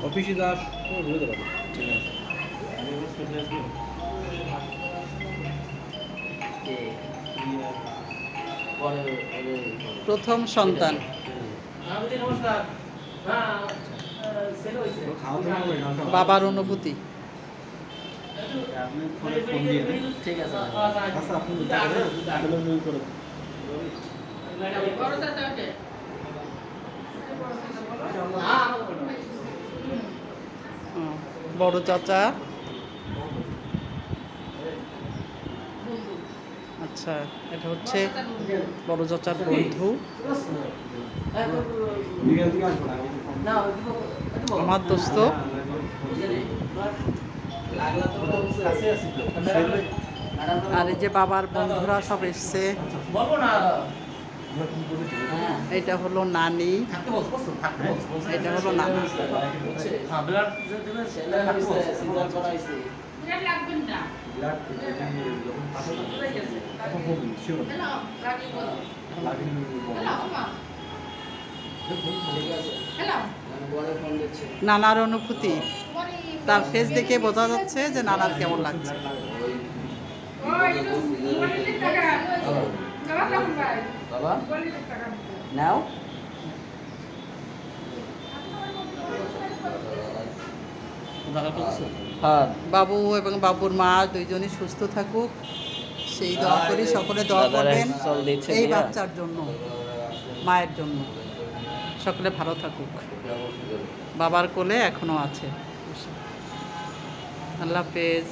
অফিসে যাস ঘুরে দেবো। ঠিক আছে। প্রথম সন্তান। বাবার অনুভূতি। ঠিক আছে। বড় চাচা। আচ্ছা, এটা হচ্ছে বড় চাচার বন্ধু। আমার দোস্ত। আর এই যে বাবার বন্ধুরা সব এসছে। এটা হলো নানি, এটা হলো নানা। নানার অনুভূতি তার ফেস দেখে বোঝা যাচ্ছে যে নানার কেমন লাগছে। বাবু এবং বাবুর মা দুইজনই সুস্থ থাকুক, সেই দোয়া করি। সকলে দোয়া করবেন এই বাচ্চার জন্য, মায়ের জন্য। সকলে ভালো থাকুক। বাবার কোলে এখনো আছে। আল্লাহ হাফেজ।